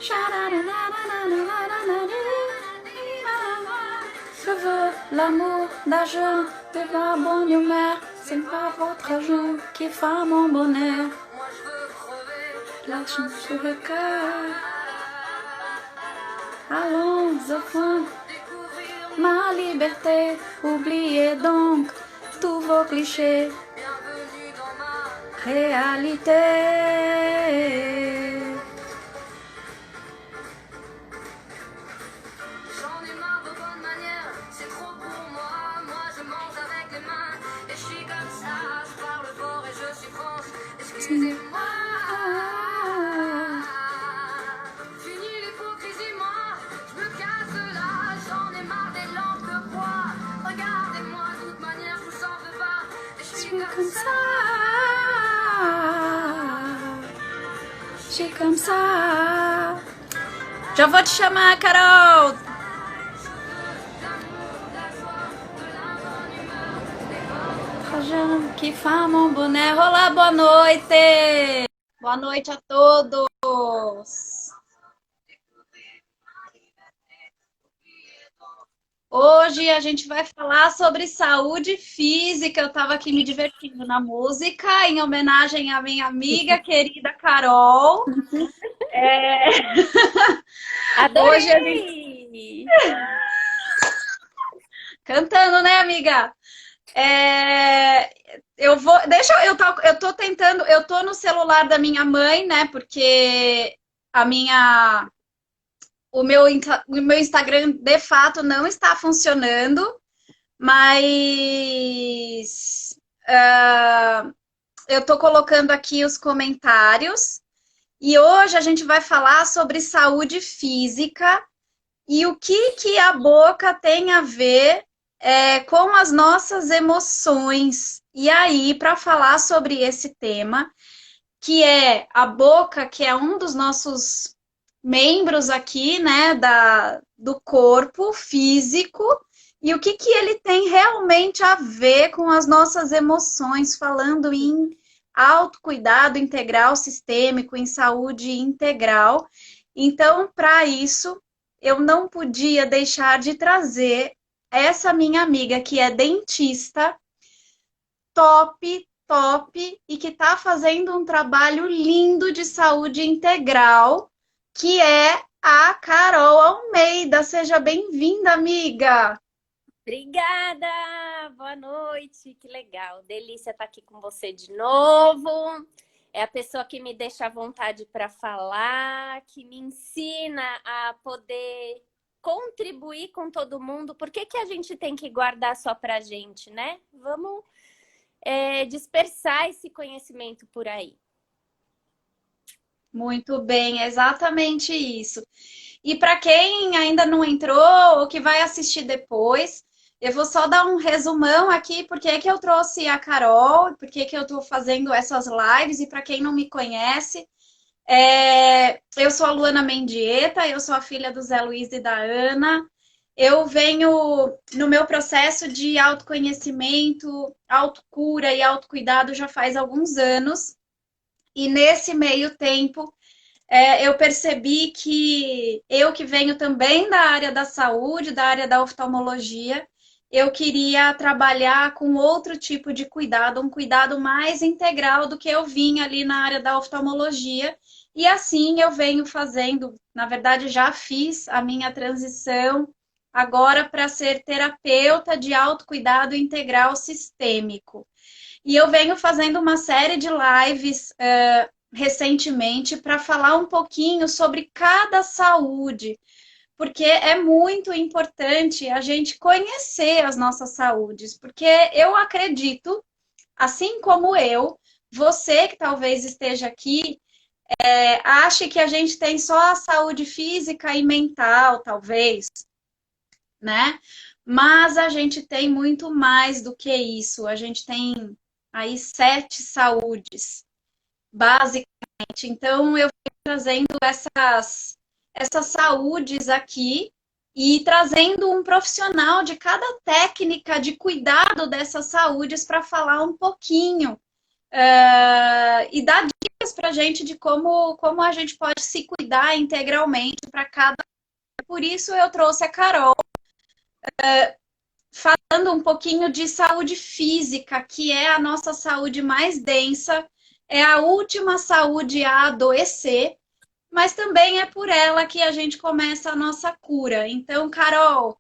Je veux l'amour d'argent, de la bonne humeur. C'est pas votre argent qui fera mon bonheur. L'argent sur le cœur. Allons au fond, ma liberté. Oubliez donc tous vos clichés. Réalité. J'en ai marre de bonnes manières, c'est trop pour moi. Moi je mange avec les mains et je suis comme ça. Je parle fort et je suis franche. Excusez-moi. Fini l'hypocrisie, moi je me casse là. J'en ai marre des lampes de bois. Regardez-moi, de toute manière je vous en veux pas. Et je suis comme ça. Je suis comme ça. Já vou te chamar, Carol. Rajão que faz mon bonheur. Olá, boa noite. Boa noite a todos. Hoje a gente vai falar sobre saúde física. Eu estava aqui me divertindo na música, em homenagem à minha amiga querida Carol. Adorei! Hoje a gente... Cantando, né, amiga? Eu tô tentando, eu tô no celular da minha mãe, né? Porque o meu Instagram de fato não está funcionando, mas eu tô colocando aqui os comentários e hoje a gente vai falar sobre saúde física e o que a boca tem a ver com as nossas emoções. E aí, para falar sobre esse tema, que é a boca, que é um dos nossos membros aqui, né, do corpo físico, e o que ele tem realmente a ver com as nossas emoções, falando em autocuidado integral sistêmico, em saúde integral. Então, para isso, eu não podia deixar de trazer essa minha amiga, que é dentista, top, e que está fazendo um trabalho lindo de saúde integral, que é a Carol Almeida. Seja bem-vinda, amiga! Obrigada! Boa noite, que legal. Delícia estar aqui com você de novo. É a pessoa que me deixa à vontade para falar, que me ensina a poder contribuir com todo mundo. Por que a gente tem que guardar só pra gente, né? Vamos dispersar esse conhecimento por aí. Muito bem, exatamente isso. E para quem ainda não entrou ou que vai assistir depois, eu vou só dar um resumão aqui, porque é que eu trouxe a Carol, porque que eu estou fazendo essas lives, e para quem não me conhece, eu sou a Luana Mendieta, eu sou a filha do Zé Luiz e da Ana. Eu venho no meu processo de autoconhecimento, autocura e autocuidado já faz alguns anos. E nesse meio tempo, eu percebi que eu que venho também da área da saúde, da área da oftalmologia, eu queria trabalhar com outro tipo de cuidado, um cuidado mais integral do que eu vinha ali na área da oftalmologia. E assim eu venho fazendo, na verdade já fiz a minha transição agora para ser terapeuta de autocuidado integral sistêmico. E eu venho fazendo uma série de lives recentemente para falar um pouquinho sobre cada saúde, porque é muito importante a gente conhecer as nossas saúdes, porque eu acredito, assim como eu, você que talvez esteja aqui, ache que a gente tem só a saúde física e mental, talvez, né? Mas a gente tem muito mais do que isso. A gente tem aí 7 saúdes, basicamente. Então, eu vou trazendo essas saúdes aqui e trazendo um profissional de cada técnica de cuidado dessas saúdes para falar um pouquinho e dar dicas para a gente de como a gente pode se cuidar cuidar integralmente para cada. Por isso eu trouxe a Carol, falando um pouquinho de saúde física, que é a nossa saúde mais densa, é a última saúde a adoecer, mas também é por ela que a gente começa a nossa cura. Então, Carol,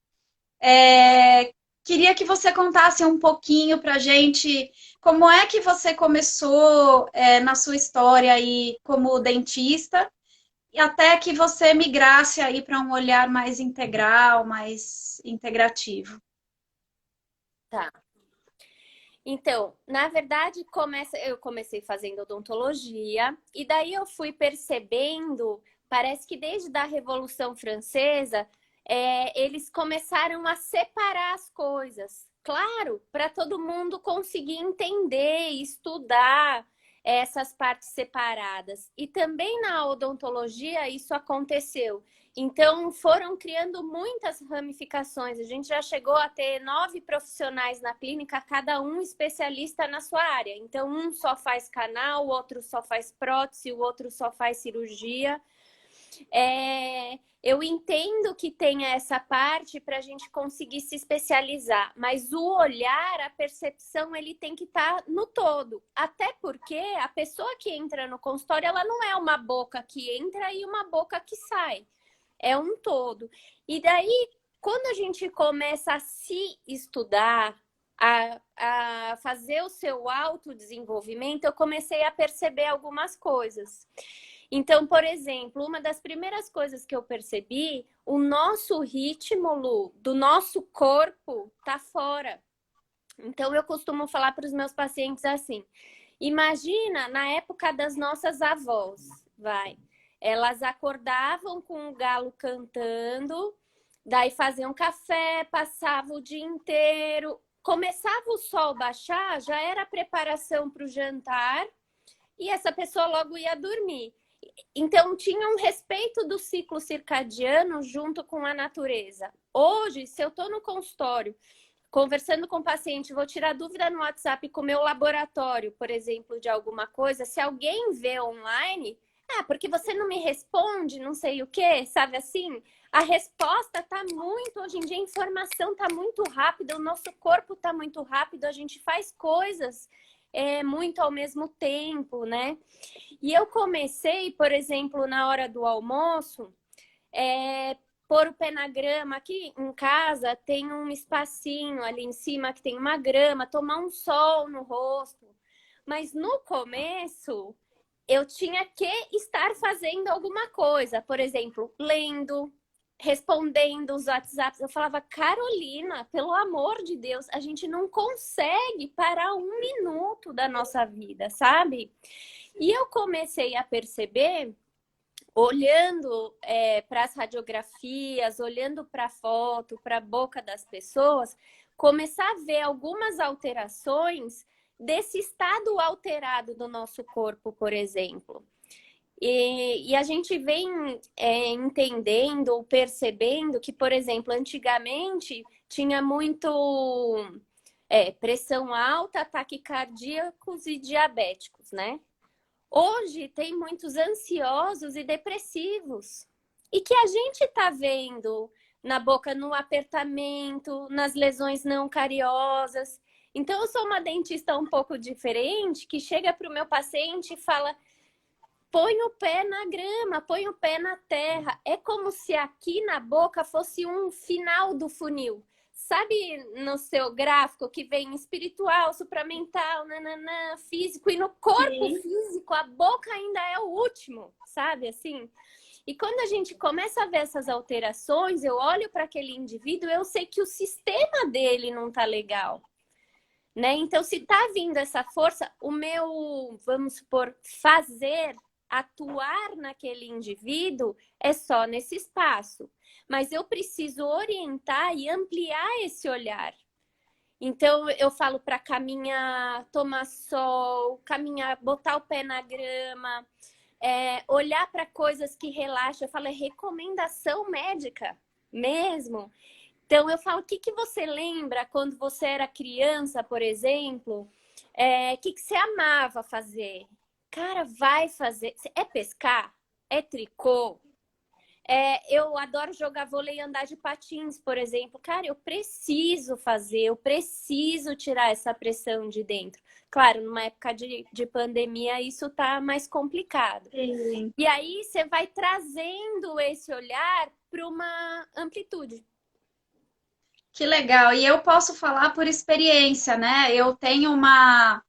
queria que você contasse um pouquinho para a gente como é que você começou na sua história aí como dentista e até que você migrasse aí para um olhar mais integral, mais integrativo. Tá. Então, na verdade, eu comecei fazendo odontologia e daí eu fui percebendo, parece que desde a Revolução Francesa, eles começaram a separar as coisas. Claro, para todo mundo conseguir entender, estudar essas partes separadas. E também na odontologia isso aconteceu. Então, foram criando muitas ramificações. A gente já chegou a ter 9 profissionais na clínica, cada um especialista na sua área. Então, um só faz canal, o outro só faz prótese, o outro só faz cirurgia. Eu entendo que tenha essa parte para a gente conseguir se especializar, mas o olhar, a percepção, ele tem que estar no todo. Até porque a pessoa que entra no consultório, ela não é uma boca que entra e uma boca que sai. É um todo. E daí, quando a gente começa a se estudar, a fazer o seu autodesenvolvimento, eu comecei a perceber algumas coisas. Então, por exemplo, uma das primeiras coisas que eu percebi, o nosso ritmo, Lu, do nosso corpo tá fora. Então, eu costumo falar para os meus pacientes assim, imagina na época das nossas avós, vai. Elas acordavam com o galo cantando, daí faziam café, passavam o dia inteiro. Começava o sol baixar, já era preparação para o jantar e essa pessoa logo ia dormir. Então, tinha um respeito do ciclo circadiano junto com a natureza. Hoje, se eu estou no consultório conversando com o paciente, vou tirar dúvida no WhatsApp com o meu laboratório, por exemplo, de alguma coisa, se alguém vê online... porque você não me responde, não sei o quê, sabe assim? A resposta tá muito, hoje em dia a informação tá muito rápida, o nosso corpo tá muito rápido, a gente faz coisas muito ao mesmo tempo, né? E eu comecei, por exemplo, na hora do almoço, pôr o pé na grama. Aqui em casa tem um espacinho ali em cima que tem uma grama, tomar um sol no rosto. Mas no começo... eu tinha que estar fazendo alguma coisa, por exemplo, lendo, respondendo os WhatsApps. Eu falava, Carolina, pelo amor de Deus, a gente não consegue parar um minuto da nossa vida, sabe? E eu comecei a perceber, olhando para as radiografias, olhando para a foto, para a boca das pessoas, começar a ver algumas alterações desse estado alterado do nosso corpo, por exemplo. E a gente vem entendendo ou percebendo que, por exemplo, antigamente tinha muito pressão alta, ataques cardíacos e diabéticos, né? Hoje tem muitos ansiosos e depressivos. E que a gente está vendo na boca, no apertamento, nas lesões não cariosas. Então, eu sou uma dentista um pouco diferente, que chega para o meu paciente e fala, põe o pé na grama, põe o pé na terra. É como se aqui na boca fosse um final do funil. Sabe no seu gráfico que vem espiritual, supramental, nananã, físico, e no corpo físico a boca ainda é o último, sabe assim? E quando a gente começa a ver essas alterações, eu olho para aquele indivíduo, eu sei que o sistema dele não tá legal. Né? Então, se tá vindo essa força, o meu, vamos supor, fazer, atuar naquele indivíduo é só nesse espaço. Mas eu preciso orientar e ampliar esse olhar. Então, eu falo para caminhar, tomar sol, caminhar, botar o pé na grama, olhar para coisas que relaxam. Eu falo, é recomendação médica mesmo. Então, eu falo, o que você lembra quando você era criança, por exemplo? O que você amava fazer? Cara, vai fazer. É pescar? é tricô, eu adoro jogar vôlei e andar de patins, por exemplo. Cara, eu preciso fazer, eu preciso tirar essa pressão de dentro. Claro, numa época de pandemia isso tá mais complicado. Sim. E aí você vai trazendo esse olhar para uma amplitude. Que legal. E eu posso falar por experiência, né? Eu tenho uma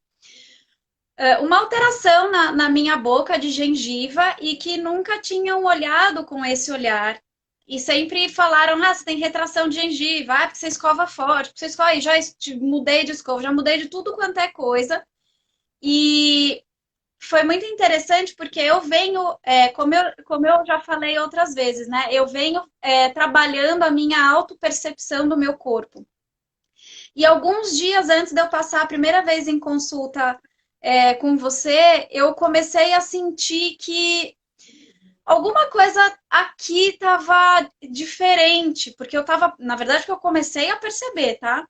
alteração na minha boca de gengiva e que nunca tinham olhado com esse olhar. E sempre falaram, ah, você tem retração de gengiva, ah, porque você escova forte, porque você escova, e já mudei de escova, já mudei de tudo quanto é coisa. E foi muito interessante porque eu venho, como eu já falei outras vezes, né? Eu venho trabalhando a minha autopercepção do meu corpo. E alguns dias antes de eu passar a primeira vez em consulta com você, eu comecei a sentir que alguma coisa aqui estava diferente, porque eu estava, na verdade, que eu comecei a perceber, tá?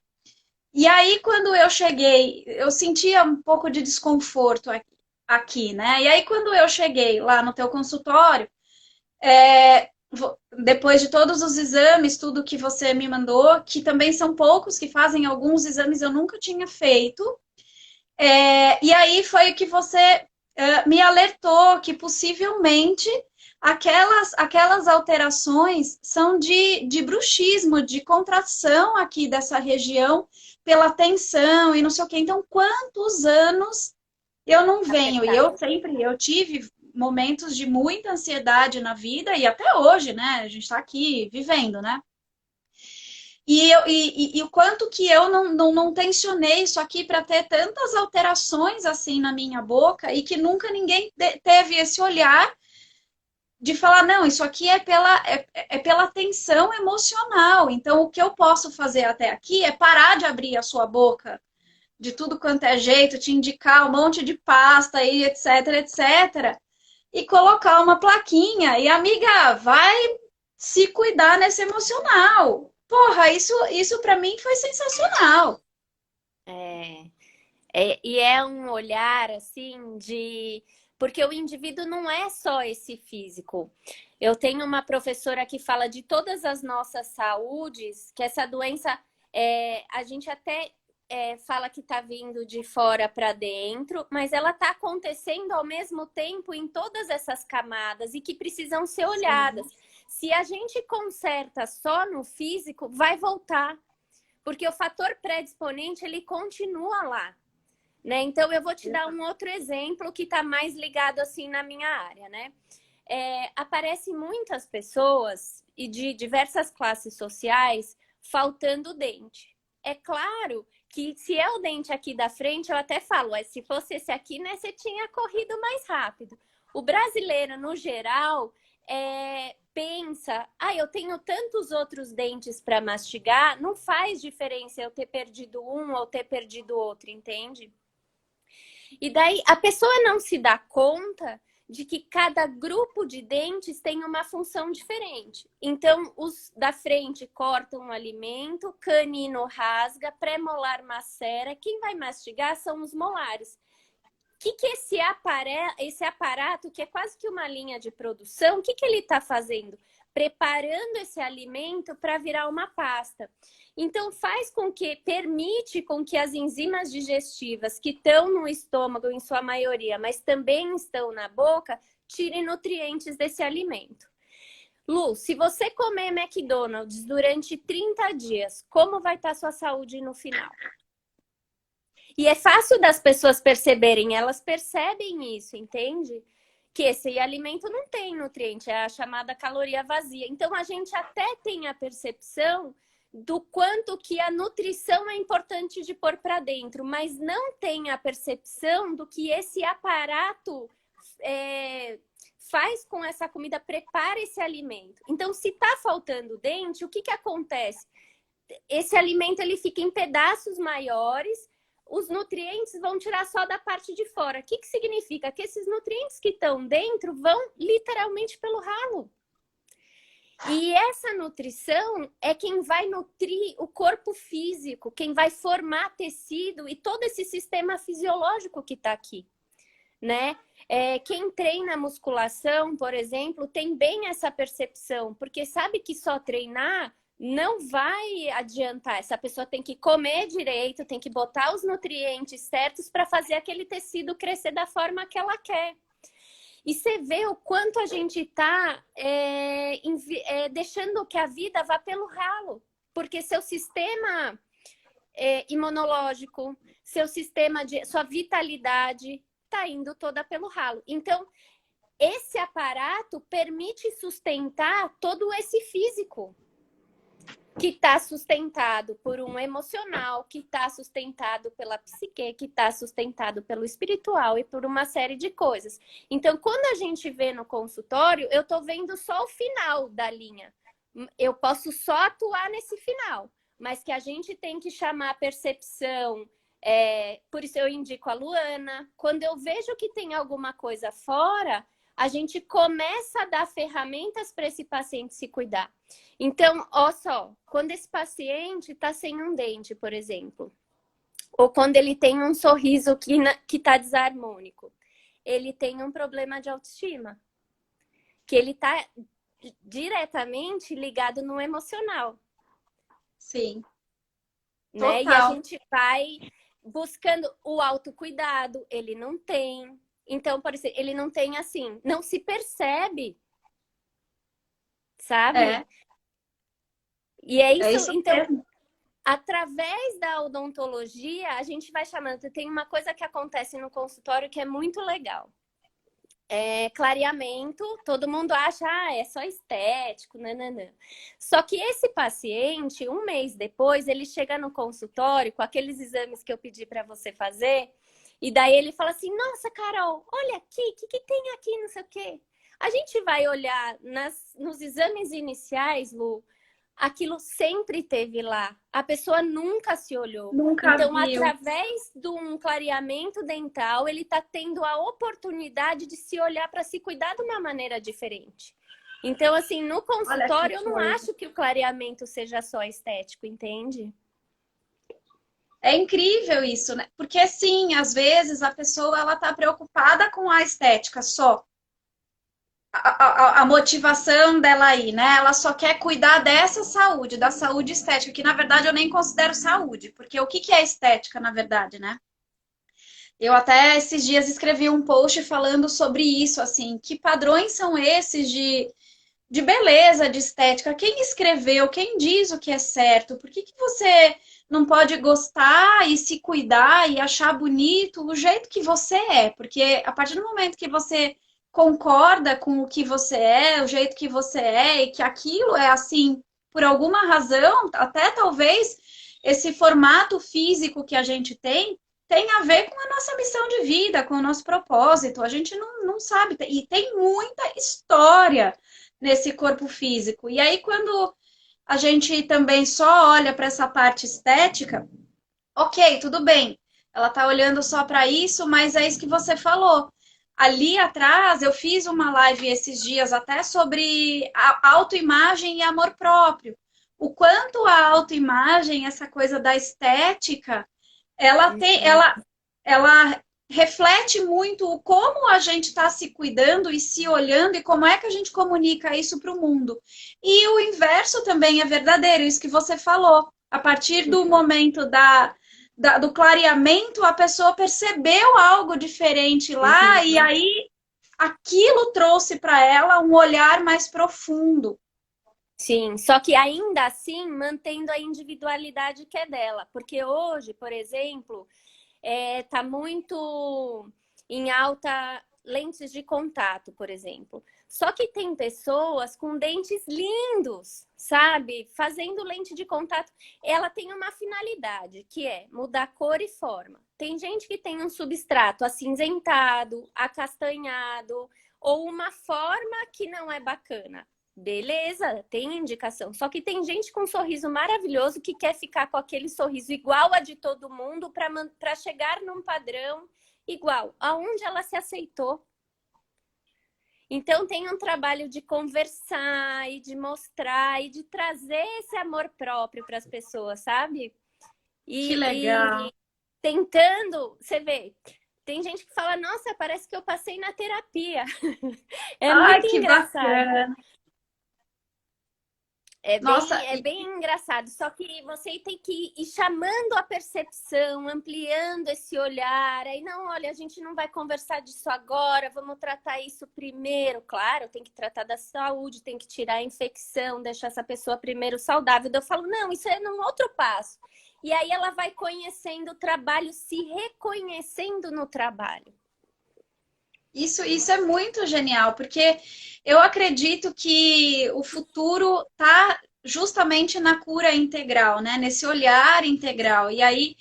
E aí, quando eu cheguei, eu sentia um pouco de desconforto aqui, né? E aí, quando eu cheguei lá no teu consultório, depois de todos os exames, tudo que você me mandou, que também são poucos que fazem alguns exames eu nunca tinha feito. E aí foi que você me alertou que possivelmente aquelas alterações são de bruxismo, de contração aqui dessa região pela tensão e não sei o quê. Então, quantos anos eu não venho? E eu tive momentos de muita ansiedade na vida e até hoje, né? A gente está aqui vivendo, né? E o quanto que eu não tensionei isso aqui para ter tantas alterações assim na minha boca e que nunca ninguém teve esse olhar de falar, não, isso aqui é pela tensão emocional. Então, o que eu posso fazer até aqui é parar de abrir a sua boca de tudo quanto é jeito, te indicar um monte de pasta e etc, etc. E colocar uma plaquinha. E, amiga, vai se cuidar nesse emocional. Porra, isso para mim foi sensacional. E é um olhar assim de. Porque o indivíduo não é só esse físico. Eu tenho uma professora que fala de todas as nossas saúdes, que essa doença a gente até fala que está vindo de fora para dentro, mas ela está acontecendo ao mesmo tempo em todas essas camadas e que precisam ser olhadas. Sim. Se a gente conserta só no físico, vai voltar, porque o fator predisponente ele continua lá. Né? Então, eu vou te dar um outro exemplo que está mais ligado assim na minha área, né? Aparecem muitas pessoas e de diversas classes sociais faltando dente. É claro que se é o dente aqui da frente, eu até falo, se fosse esse aqui, né, você tinha corrido mais rápido. O brasileiro, no geral, pensa, eu tenho tantos outros dentes para mastigar, não faz diferença eu ter perdido um ou ter perdido outro, entende? E daí a pessoa não se dá conta de que cada grupo de dentes tem uma função diferente. Então, os da frente cortam o alimento, canino rasga, pré-molar macera, quem vai mastigar são os molares. O que esse aparato, que é quase que uma linha de produção, o que ele está fazendo? Preparando esse alimento para virar uma pasta. Então, permite com que as enzimas digestivas que estão no estômago, em sua maioria, mas também estão na boca, tirem nutrientes desse alimento. Lu, se você comer McDonald's durante 30 dias, como vai estar a sua saúde no final? E é fácil das pessoas perceberem, elas percebem isso, entende? Que esse alimento não tem nutriente, é a chamada caloria vazia. Então, a gente até tem a percepção do quanto que a nutrição é importante de pôr para dentro, mas não tem a percepção do que esse aparato faz com essa comida, prepara esse alimento. Então, se está faltando dente, o que acontece? Esse alimento ele fica em pedaços maiores, os nutrientes vão tirar só da parte de fora. O que significa? Que esses nutrientes que estão dentro vão literalmente pelo ralo. E essa nutrição é quem vai nutrir o corpo físico, quem vai formar tecido e todo esse sistema fisiológico que está aqui, né? Quem treina musculação, por exemplo, tem bem essa percepção, porque sabe que só treinar não vai adiantar. Essa pessoa tem que comer direito, tem que botar os nutrientes certos para fazer aquele tecido crescer da forma que ela quer. E você vê o quanto a gente está deixando que a vida vá pelo ralo. Porque seu sistema imunológico, sua vitalidade está indo toda pelo ralo. Então, esse aparato permite sustentar todo esse físico. Que está sustentado por um emocional, que está sustentado pela psique, que está sustentado pelo espiritual e por uma série de coisas. Então, quando a gente vê no consultório, eu estou vendo só o final da linha. Eu posso só atuar nesse final, mas que a gente tem que chamar a percepção. Por isso eu indico a Luana. Quando eu vejo que tem alguma coisa fora, a gente começa a dar ferramentas para esse paciente se cuidar. Então, olha só, quando esse paciente está sem um dente, por exemplo, ou quando ele tem um sorriso que está desarmônico, ele tem um problema de autoestima, que ele está diretamente ligado no emocional. Sim. Né? E a gente vai buscando o autocuidado, ele não tem. Então, por exemplo, ele não tem assim, não se percebe, sabe? E é isso então, mesmo. Através da odontologia, a gente vai chamando. Tem uma coisa que acontece no consultório que é muito legal. Clareamento, todo mundo acha, é só estético, nananã. Só que esse paciente, um mês depois, ele chega no consultório com aqueles exames que eu pedi para você fazer. E daí ele fala assim, nossa, Carol, olha aqui, o que tem aqui, não sei o quê. A gente vai olhar nos exames iniciais, Lu, aquilo sempre teve lá. A pessoa nunca se olhou. Então, através de um clareamento dental, ele está tendo a oportunidade de se olhar para se cuidar de uma maneira diferente. Então, assim, no consultório, eu não acho que o clareamento seja só estético, entende? É incrível isso, né? Porque, sim, às vezes a pessoa ela tá preocupada com a estética só. A motivação dela aí, né? Ela só quer cuidar dessa saúde, da saúde estética, que na verdade eu nem considero saúde, porque o que é estética, na verdade, né? Eu até esses dias escrevi um post falando sobre isso, assim, que padrões são esses de beleza, de estética? Quem escreveu? Quem diz o que é certo? Por que você não pode gostar e se cuidar e achar bonito o jeito que você é? Porque a partir do momento que você concorda com o que você é, o jeito que você é, e que aquilo é assim por alguma razão, até talvez esse formato físico que a gente tem a ver com a nossa missão de vida, com o nosso propósito. A gente não sabe. E tem muita história nesse corpo físico. E aí, quando a gente também só olha para essa parte estética, ok, tudo bem. Ela tá olhando só para isso, mas é isso que você falou. Ali atrás, eu fiz uma live esses dias até sobre a autoimagem e amor próprio. O quanto a autoimagem, essa coisa da estética, ela reflete muito como a gente está se cuidando e se olhando e como é que a gente comunica isso para o mundo. E o inverso também é verdadeiro, isso que você falou. A partir do momento do clareamento, a pessoa percebeu algo diferente lá e aí aquilo trouxe para ela um olhar mais profundo. Sim, só que ainda assim mantendo a individualidade que é dela. Porque hoje, por exemplo, tá muito em alta lentes de contato, por exemplo. Só que tem pessoas com dentes lindos, sabe? Fazendo lente de contato. Ela tem uma finalidade, que é mudar cor e forma. Tem gente que tem um substrato acinzentado, acastanhado, ou uma forma que não é bacana. Beleza, tem indicação. Só que tem gente com um sorriso maravilhoso que quer ficar com aquele sorriso igual a de todo mundo para chegar num padrão igual, aonde ela se aceitou. Então tem um trabalho de conversar e de mostrar e de trazer esse amor próprio para as pessoas, sabe? Que legal. E tentando, você vê, Tem gente que fala, nossa, parece que eu passei na terapia. É Ai, muito que engraçado. bacana. Nossa, É bem engraçado, só que você tem que ir chamando a percepção, ampliando esse olhar. Aí, não, olha, a gente não vai conversar disso agora, vamos tratar isso primeiro. Claro, tem que tratar da saúde, tem que tirar a infecção, deixar essa pessoa primeiro saudável. Daí eu falo, não, isso é num outro passo. E aí ela vai conhecendo o trabalho, se reconhecendo no trabalho. isso é muito genial, porque eu acredito que o futuro está justamente na cura integral, né? Nesse olhar integral. E aí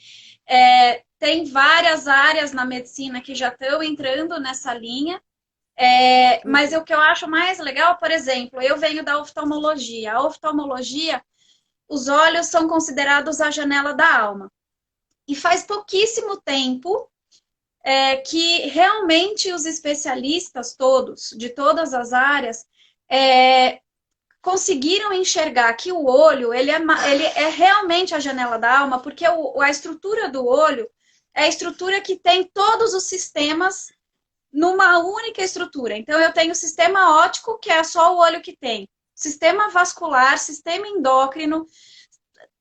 tem várias áreas na medicina que já estão entrando nessa linha. Mas o que eu acho mais legal, por exemplo, eu venho da oftalmologia. A oftalmologia, os olhos são considerados a janela da alma. E faz pouquíssimo tempo que realmente os especialistas todos, de todas as áreas, conseguiram enxergar que o olho ele é realmente a janela da alma, porque a estrutura do olho é a estrutura que tem todos os sistemas numa única estrutura. Então, eu tenho o sistema óptico, que é só o olho que tem. Sistema vascular, sistema endócrino,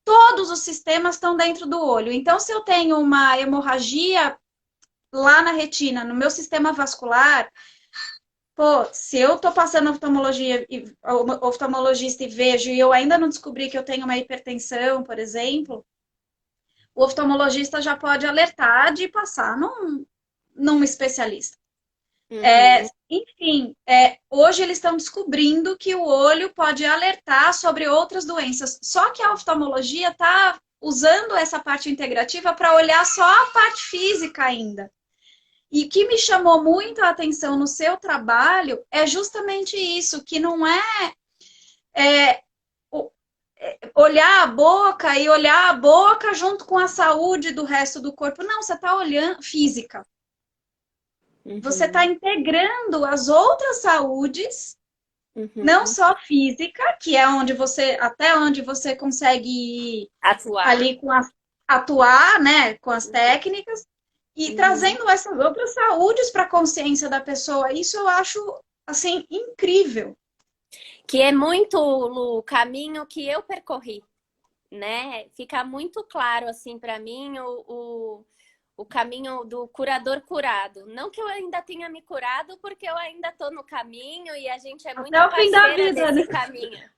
todos os sistemas estão dentro do olho. Então, se eu tenho uma hemorragia lá na retina, no meu sistema vascular, pô, se eu tô passando oftalmologista e vejo e eu ainda não descobri que eu tenho uma hipertensão, por exemplo, o oftalmologista já pode alertar de passar num especialista. Enfim, hoje eles estão descobrindo que o olho pode alertar sobre outras doenças. Só que a oftalmologia está usando essa parte integrativa para olhar só a parte física ainda. E o que me chamou muito a atenção no seu trabalho é justamente isso, que não olhar a boca e olhar a boca junto com a saúde do resto do corpo. Não, você está olhando física. Você está integrando as outras saúdes, não só física, que é até onde você consegue Atuar. ali atuar, né, com as técnicas, e trazendo essas outras saúdes para a consciência da pessoa. Isso eu acho, assim, incrível. Que é muito o caminho que eu percorri, né? Fica muito claro, assim, para mim, o caminho do curador curado. Não que eu ainda tenha me curado, porque eu ainda estou no caminho e a gente é muito Até o fim da parceira vida, desse né? caminho.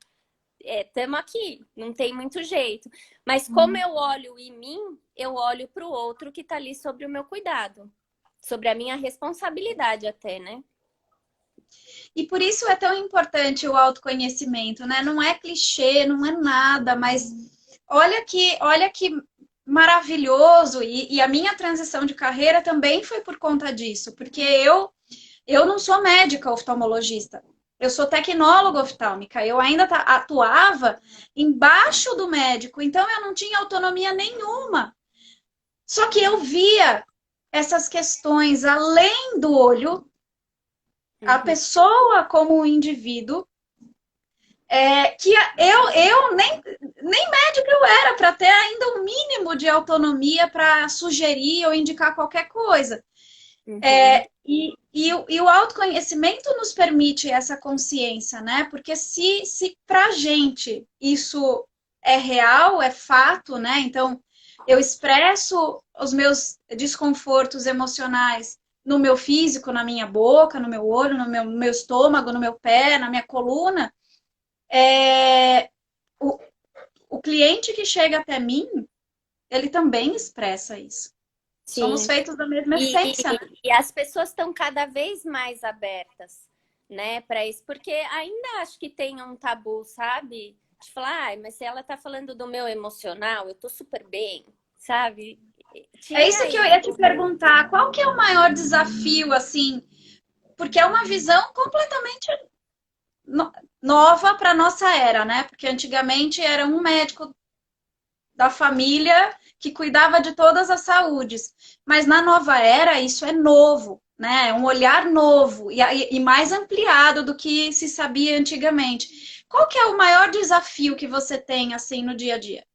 Estamos aqui, não tem muito jeito. Mas como eu olho em mim, eu olho para o outro que está ali sobre o meu cuidado. Sobre a minha responsabilidade até, né? E por isso é tão importante o autoconhecimento, né? Não é clichê, não é nada, mas olha que maravilhoso. E a minha transição de carreira também foi por conta disso, porque eu não sou médica oftalmologista. Eu sou tecnóloga oftálmica. Eu ainda atuava embaixo do médico, então eu não tinha autonomia nenhuma. Só que eu via essas questões além do olho, a pessoa como um indivíduo, que eu nem médica eu era, para ter ainda um mínimo de autonomia para sugerir ou indicar qualquer coisa. E o autoconhecimento nos permite essa consciência, né? Porque se pra gente isso é real, é fato, né? Então, eu expresso os meus desconfortos emocionais no meu físico, na minha boca, no meu olho, no meu estômago, no meu pé, na minha coluna. O, o cliente que chega até mim, ele também expressa isso. Somos Sim. feitos da mesma essência, né? E as pessoas estão cada vez mais abertas, né, para isso, porque ainda acho que tem um tabu, sabe? De falar, mas se ela tá falando do meu emocional, eu tô super bem, sabe? É isso que eu ia te perguntar. Qual que é o maior desafio, assim? Porque é uma visão completamente nova para nossa era, né? Porque antigamente era um médico da família que cuidava de todas as saúdes. Mas na nova era, isso é novo, né? É um olhar novo e mais ampliado do que se sabia antigamente. Qual que é o maior desafio que você tem, assim, no dia a dia?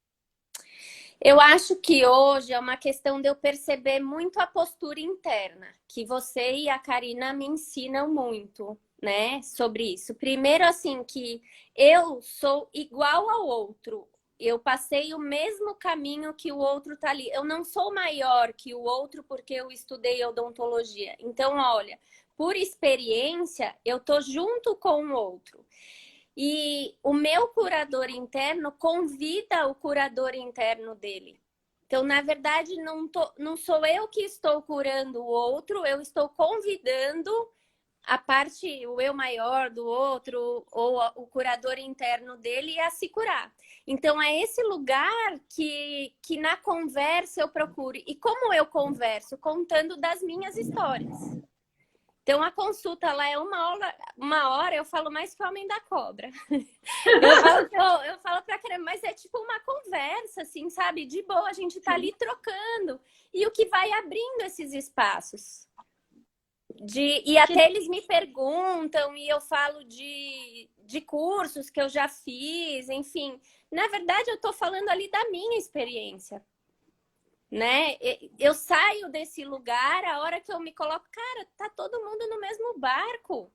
Eu acho que hoje é uma questão de eu perceber muito a postura interna, que você e a Karina me ensinam muito, né, sobre isso. Primeiro, assim, que eu sou igual ao outro. Eu passei o mesmo caminho que o outro tá ali. Eu não sou maior que o outro porque eu estudei odontologia. Então, olha, por experiência, eu tô junto com o outro. E o meu curador interno convida o curador interno dele. Então, na verdade, não sou eu que estou curando o outro, eu estou convidando a parte, o eu maior do outro, ou o curador interno dele a se curar. Então, é esse lugar que na conversa eu procuro. E como eu converso? Contando das minhas histórias. Então, a consulta lá é uma hora, eu falo mais que o homem da cobra. Eu falo pra caramba, mas é tipo uma conversa, assim, sabe? De boa, a gente tá ali trocando. E o que vai abrindo esses espaços. E até eles me perguntam, e eu falo de cursos que eu já fiz, enfim. Na verdade, eu tô falando ali da minha experiência. Né? Eu saio desse lugar a hora que eu me coloco, cara, tá todo mundo no mesmo barco,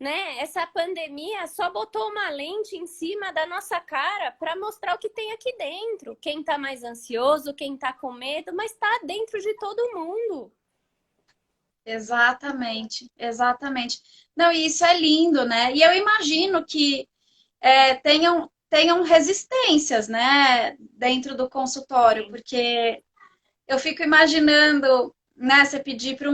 né? Essa pandemia só botou uma lente em cima da nossa cara para mostrar o que tem aqui dentro. Quem tá mais ansioso, quem tá com medo, mas tá dentro de todo mundo. Exatamente, exatamente. Não, e isso é lindo, né? E eu imagino que tenham resistências, né, dentro do consultório, porque eu fico imaginando, né, você pedir para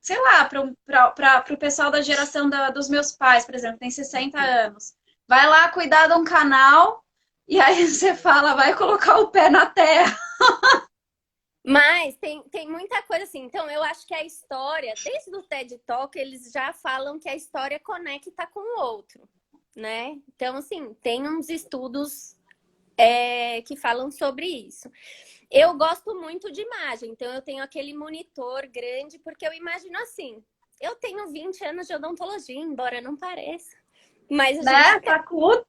sei lá, para o pessoal da geração dos meus pais, por exemplo, tem 60 anos, vai lá cuidar de um canal e aí você fala, vai colocar o pé na terra. Mas tem muita coisa assim. Então, eu acho que a história, desde o TED Talk, eles já falam que a história conecta com o outro, né? Então, assim, tem uns estudos que falam sobre isso. Eu gosto muito de imagem, então eu tenho aquele monitor grande, porque eu imagino assim, eu tenho 20 anos de odontologia, embora não pareça. Mas a Né? gente Tá curto.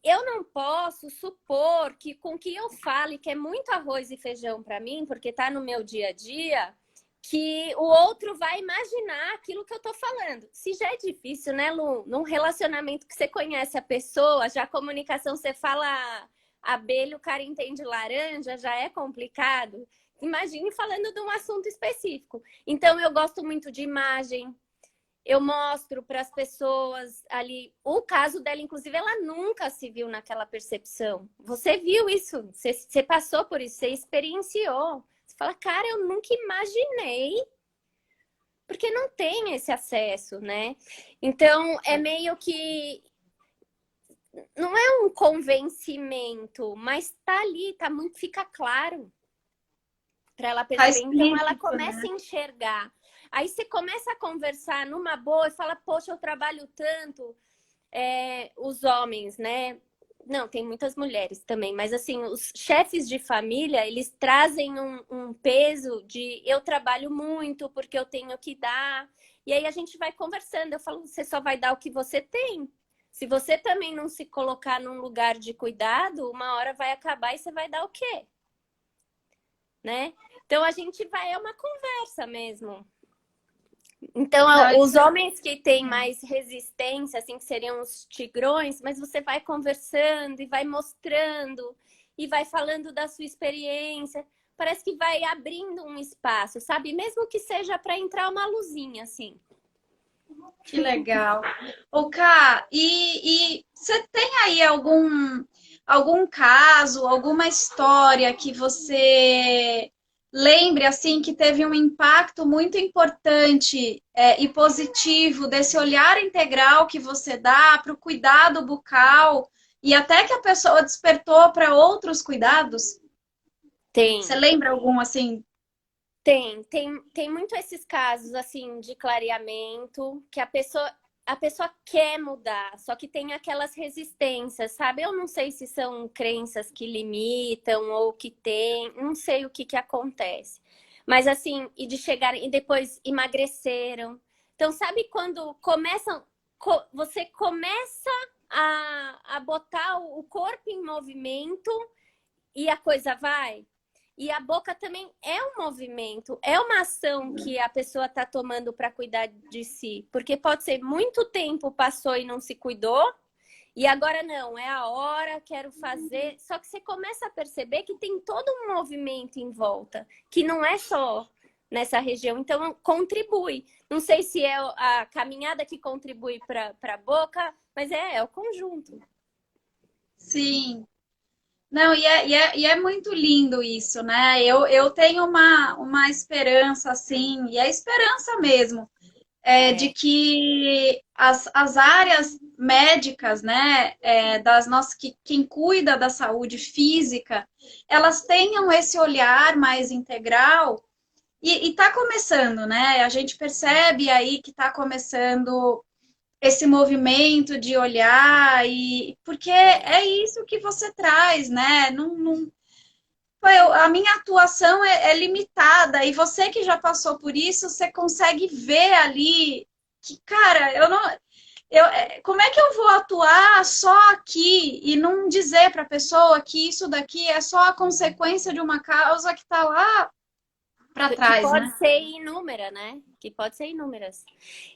eu não posso supor que com que eu fale que é muito arroz e feijão para mim, porque tá no meu dia a dia, que o outro vai imaginar aquilo que eu tô falando. Se já é difícil, né, Lu? Num relacionamento que você conhece a pessoa, já a comunicação, você fala abelha, o cara entende laranja, já é complicado. Imagine falando de um assunto específico. Então, eu gosto muito de imagem. Eu mostro para as pessoas ali. O caso dela, inclusive, ela nunca se viu naquela percepção. Você viu isso, você passou por isso, você experienciou. Você fala, cara, eu nunca imaginei, porque não tem esse acesso, né? Então, é meio que. Não é um convencimento, mas tá ali, tá muito, fica claro para ela Tá perceber. Então, ela explícito, começa né? a enxergar. Aí você começa a conversar numa boa e fala, poxa, eu trabalho tanto, os homens, né? Não, tem muitas mulheres também, mas assim, os chefes de família, eles trazem um peso de eu trabalho muito porque eu tenho que dar. E aí a gente vai conversando. Eu falo, você só vai dar o que você tem. Se você também não se colocar num lugar de cuidado, uma hora vai acabar e você vai dar o quê? Né? Então a gente vai, é uma conversa mesmo. Então, Não, os isso é homens que têm mais resistência, assim, que seriam os tigrões, mas você vai conversando e vai mostrando e vai falando da sua experiência. Parece que vai abrindo um espaço, sabe? Mesmo que seja para entrar uma luzinha, assim. que legal. Ô, Ká, e você tem aí algum caso, alguma história que você lembre assim que teve um impacto muito importante e positivo desse olhar integral que você dá para o cuidado bucal e até que a pessoa despertou para outros cuidados? Você Tem. lembra algum assim? Tem muito esses casos assim de clareamento que a pessoa quer mudar, só que tem aquelas resistências, sabe? Eu não sei se são crenças que limitam ou que tem, não sei o que acontece. Mas assim, e de chegarem e depois emagreceram. Então, sabe quando você começa a botar o corpo em movimento e a coisa vai. E a boca também é um movimento, é uma ação que a pessoa está tomando para cuidar de si. Porque pode ser muito tempo passou e não se cuidou, e agora não, é a hora, quero fazer. Só que você começa a perceber que tem todo um movimento em volta, que não é só nessa região. Então, contribui. Não sei se é a caminhada que contribui para a boca, mas é o conjunto. Sim. Não, e é muito lindo isso, né? Eu tenho uma esperança, assim, e é esperança mesmo, de que as áreas médicas, né, das nossas, quem cuida da saúde física, elas tenham esse olhar mais integral e está começando, né? A gente percebe aí que está começando esse movimento de olhar e porque é isso que você traz, né? A minha atuação é limitada e você que já passou por isso, você consegue ver ali que, cara, como é que eu vou atuar só aqui e não dizer para a pessoa que isso daqui é só a consequência de uma causa que está lá para Que trás, pode né? ser inúmera, né? Que pode ser inúmeras.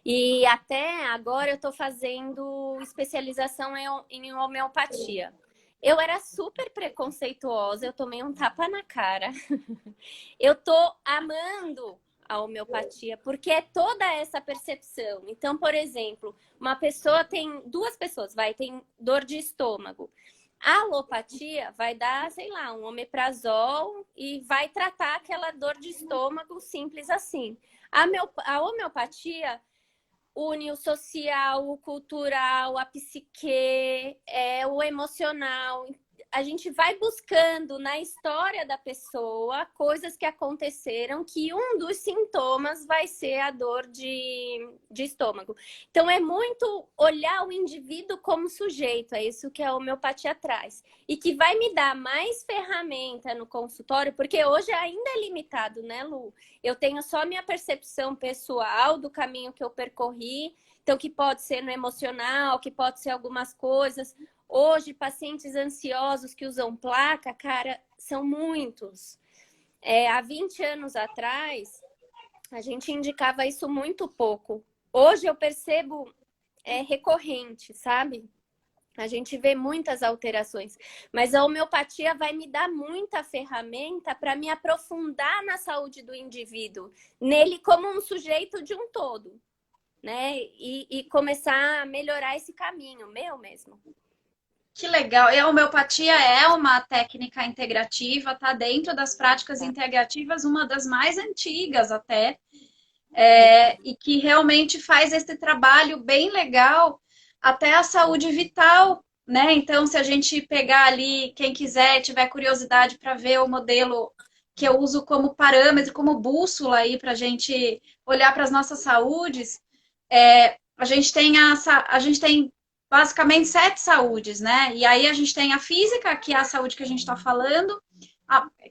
E até agora eu estou fazendo especialização em homeopatia. Eu era super preconceituosa, eu tomei um tapa na cara. Eu tô amando a homeopatia, porque é toda essa percepção. Então, por exemplo, duas pessoas, tem dor de estômago. A alopatia vai dar, sei lá, um omeprazol e vai tratar aquela dor de estômago simples assim. A homeopatia une o social, o cultural, a psique, o emocional. A gente vai buscando na história da pessoa coisas que aconteceram que um dos sintomas vai ser a dor de estômago. Então, é muito olhar o indivíduo como sujeito, é isso que a homeopatia traz. E que vai me dar mais ferramenta no consultório, porque hoje ainda é limitado, né, Lu? Eu tenho só minha percepção pessoal do caminho que eu percorri, então que pode ser no emocional, que pode ser algumas coisas. Hoje, pacientes ansiosos que usam placa, cara, são muitos. Há 20 anos atrás, a gente indicava isso muito pouco. Hoje eu percebo recorrente, sabe? A gente vê muitas alterações. Mas a homeopatia vai me dar muita ferramenta para me aprofundar na saúde do indivíduo, nele como um sujeito de um todo, né? E começar a melhorar esse caminho, meu mesmo. Que legal. E a homeopatia é uma técnica integrativa, tá dentro das práticas integrativas, uma das mais antigas até, e que realmente faz esse trabalho bem legal até a saúde vital, né? Então, se a gente pegar ali, quem quiser, tiver curiosidade para ver o modelo que eu uso como parâmetro, como bússola aí para a gente olhar para as nossas saúdes, a gente tem basicamente 7 saúdes, né? E aí a gente tem a física, que é a saúde que a gente está falando,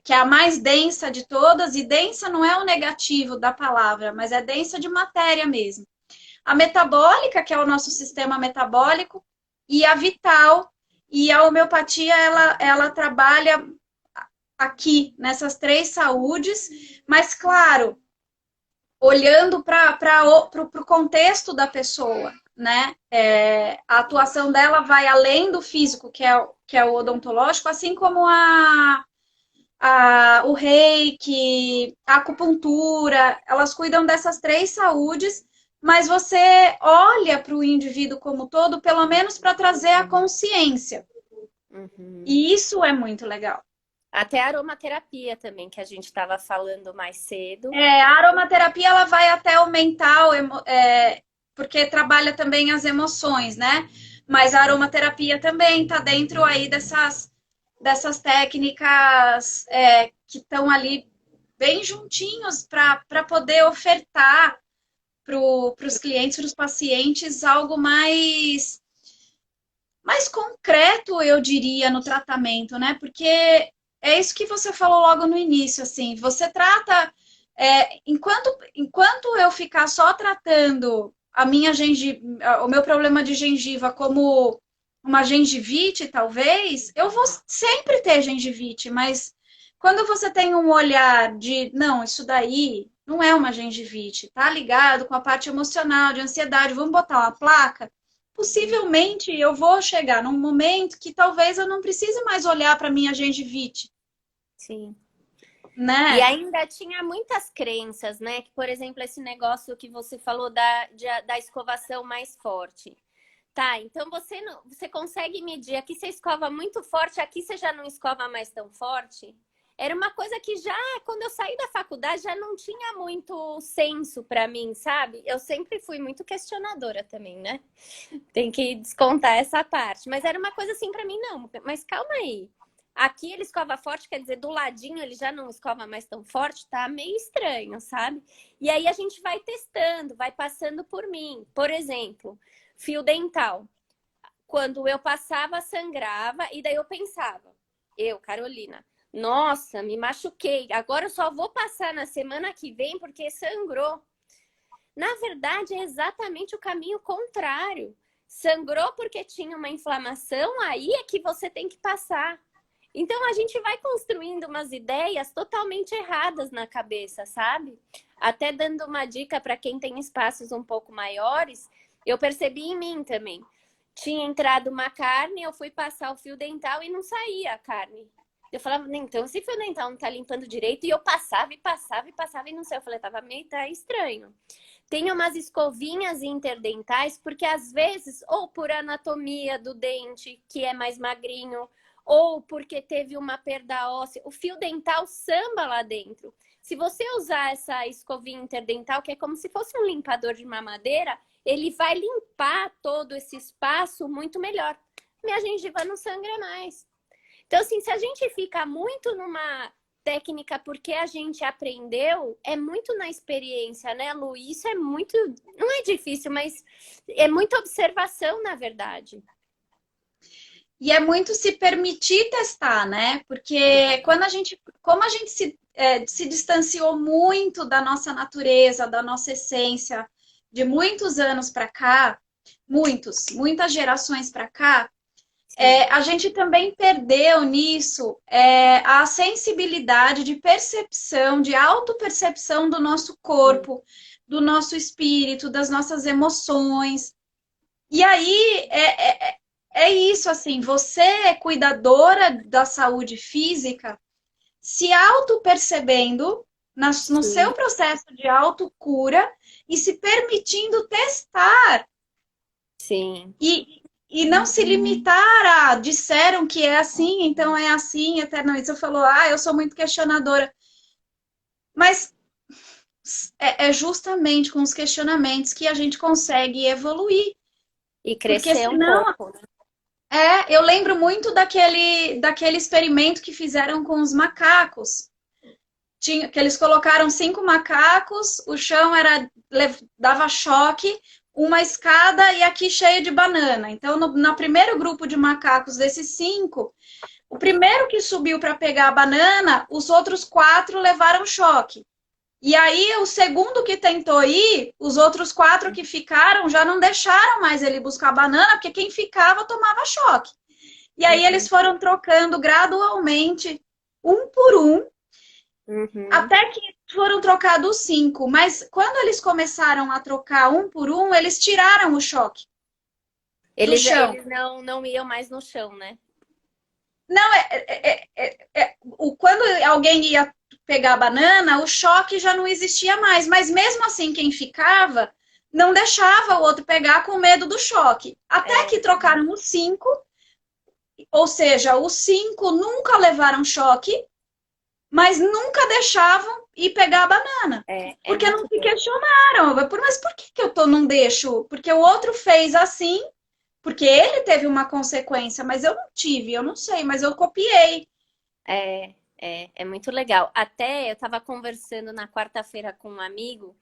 que é a mais densa de todas, e densa não é o negativo da palavra, mas é densa de matéria mesmo. A metabólica, que é o nosso sistema metabólico, e a vital, e a homeopatia, ela trabalha aqui, nessas 3 saúdes, mas claro, olhando para o contexto da pessoa, né? A atuação dela vai além do físico, que é o odontológico, assim como o reiki, a acupuntura, elas cuidam dessas 3 saúdes, mas você olha para o indivíduo como todo, pelo menos para trazer a consciência. Uhum. E isso é muito legal. Até a aromaterapia também, que a gente estava falando mais cedo. A aromaterapia ela vai até aumentar, porque trabalha também as emoções, né? Mas a aromaterapia também está dentro aí dessas técnicas que estão ali bem juntinhos para poder ofertar para os clientes, para os pacientes, algo mais concreto, eu diria, no tratamento, né? Porque é isso que você falou logo no início, assim, você trata, enquanto eu ficar só tratando o meu problema de gengiva como uma gengivite, talvez, eu vou sempre ter gengivite, mas quando você tem um olhar de, não, isso daí não é uma gengivite, tá ligado com a parte emocional, de ansiedade, vamos botar uma placa, possivelmente eu vou chegar num momento que talvez eu não precise mais olhar para minha gengivite, Sim. E né? ainda tinha muitas crenças, né? Que, por exemplo, esse negócio que você falou da escovação mais forte. Tá, então você consegue medir. Aqui você escova muito forte, aqui você já não escova mais tão forte. Era uma coisa que já, quando eu saí da faculdade, já não tinha muito senso para mim, sabe? Eu sempre fui muito questionadora também, né? Tem que descontar essa parte. Mas era uma coisa assim para mim, não. Mas calma aí. Aqui ele escova forte, quer dizer, do ladinho ele já não escova mais tão forte, tá meio estranho, sabe? E aí a gente vai testando, vai passando por mim. Por exemplo, fio dental. Quando eu passava, sangrava, e daí eu pensava, Carolina, nossa, me machuquei. Agora eu só vou passar na semana que vem porque sangrou. Na verdade, é exatamente o caminho contrário. Sangrou porque tinha uma inflamação, aí é que você tem que passar. Então a gente vai construindo umas ideias totalmente erradas na cabeça, sabe? Até dando uma dica para quem tem espaços um pouco maiores, eu percebi em mim também. Tinha entrado uma carne, eu fui passar o fio dental e não saía a carne. Eu falava, então esse fio dental não tá limpando direito, e eu passava e passava e passava e não sei. Eu falei, tava meio tá estranho. Tem umas escovinhas interdentais, porque às vezes, ou por anatomia do dente, que é mais magrinho, ou porque teve uma perda óssea, o fio dental samba lá dentro. Se você usar essa escovinha interdental, que é como se fosse um limpador de mamadeira, ele vai limpar todo esse espaço muito melhor. Minha gengiva não sangra mais. Então, assim, se a gente fica muito numa técnica porque a gente aprendeu, é muito na experiência, né, Lu? Isso é muito... Não é difícil, mas é muita observação, na verdade. E é muito se permitir testar, né? Porque quando a gente, como a gente se distanciou muito da nossa natureza, da nossa essência, de muitos anos para cá, muitas gerações para cá, a gente também perdeu nisso a sensibilidade de percepção, de autopercepção do nosso corpo, do nosso espírito, das nossas emoções. E aí é isso, assim, você é cuidadora da saúde física, se auto-percebendo no seu Sim, processo de autocura e se permitindo testar sim. e não se limitar a disseram que é assim, então é assim eternamente. Você falou, eu sou muito questionadora. Mas é justamente com os questionamentos que a gente consegue evoluir. E Porque crescer um senão pouco, né? eu lembro muito daquele experimento que fizeram com os macacos. Que eles colocaram 5 macacos, o chão dava choque, uma escada e aqui cheio de banana. Então, no primeiro grupo de macacos desses 5, o primeiro que subiu para pegar a banana, os outros 4 levaram choque. E aí, o segundo que tentou ir, os outros 4 que ficaram já não deixaram mais ele buscar a banana, porque quem ficava tomava choque. E aí, eles Uhum. foram trocando gradualmente, um por um, Uhum. até que foram trocados 5. Mas quando eles começaram a trocar um por um, eles tiraram o choque do chão. Eles não iam mais no chão, né? Não, quando alguém ia pegar a banana, o choque já não existia mais. Mas mesmo assim, quem ficava não deixava o outro pegar com medo do choque. Até É, que trocaram os 5, ou seja, os 5 nunca levaram choque, mas nunca deixavam ir pegar a banana. é Porque não muito se doido. questionaram. Mas por que eu não deixo? Porque o outro fez assim, porque ele teve uma consequência, mas eu não tive, eu não sei, mas eu copiei. É muito legal. Até eu estava conversando na quarta-feira com um amigo,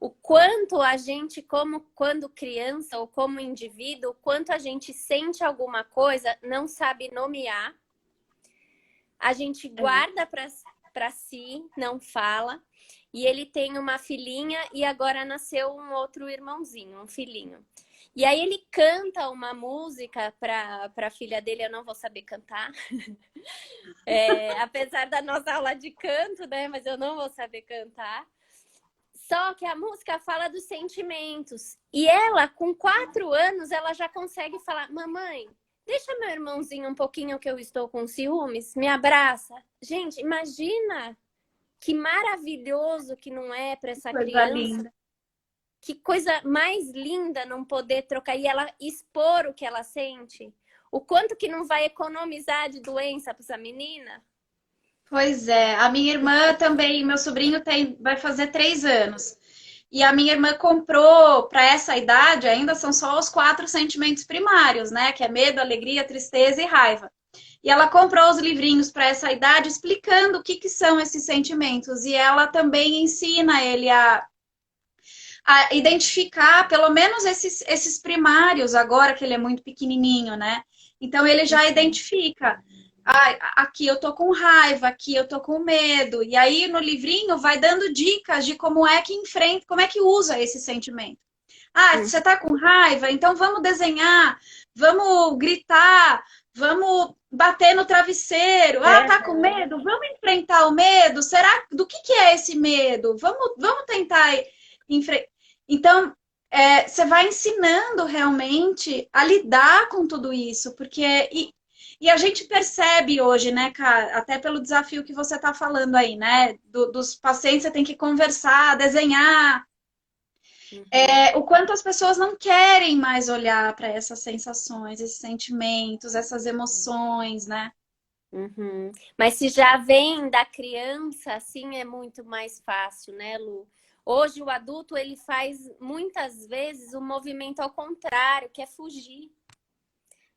o quanto a gente, como quando criança ou como indivíduo, o quanto a gente sente alguma coisa, não sabe nomear, a gente guarda para si, não fala. e ele tem uma filhinha e agora nasceu um outro irmãozinho, um filhinho. E aí ele canta uma música para a filha dele, eu não vou saber cantar. Apesar da nossa aula de canto, né? Mas eu não vou saber cantar. Só que a música fala dos sentimentos. E ela, com 4 anos, ela já consegue falar: mamãe, deixa meu irmãozinho um pouquinho que eu estou com ciúmes, me abraça. Gente, imagina que maravilhoso que não é para essa Coisa criança. linda. Que coisa mais linda não poder trocar e ela expor o que ela sente. O quanto que não vai economizar de doença para essa menina? Pois é, a minha irmã também, meu sobrinho vai fazer 3 anos. E a minha irmã comprou para essa idade, ainda são só os 4 sentimentos primários, né? Que é medo, alegria, tristeza e raiva. E ela comprou os livrinhos para essa idade explicando o que são esses sentimentos. E ela também ensina ele a identificar pelo menos esses primários, agora que ele é muito pequenininho, né? Então ele já identifica. Aqui eu tô com raiva, aqui eu tô com medo. E aí no livrinho vai dando dicas de como é que enfrenta, como é que usa esse sentimento. Você tá com raiva? Então vamos desenhar, vamos gritar, vamos bater no travesseiro. Tá com medo? Vamos enfrentar o medo? Será do que é esse medo? Vamos tentar enfrentar. Então, você vai ensinando realmente a lidar com tudo isso, porque e a gente percebe hoje, né, cara, até pelo desafio que você está falando aí, né, dos pacientes, você tem que conversar, desenhar, o quanto as pessoas não querem mais olhar para essas sensações, esses sentimentos, essas emoções, né? Mas se já vem da criança, assim é muito mais fácil, né, Lu? Hoje o adulto ele faz muitas vezes o movimento ao contrário, que é fugir.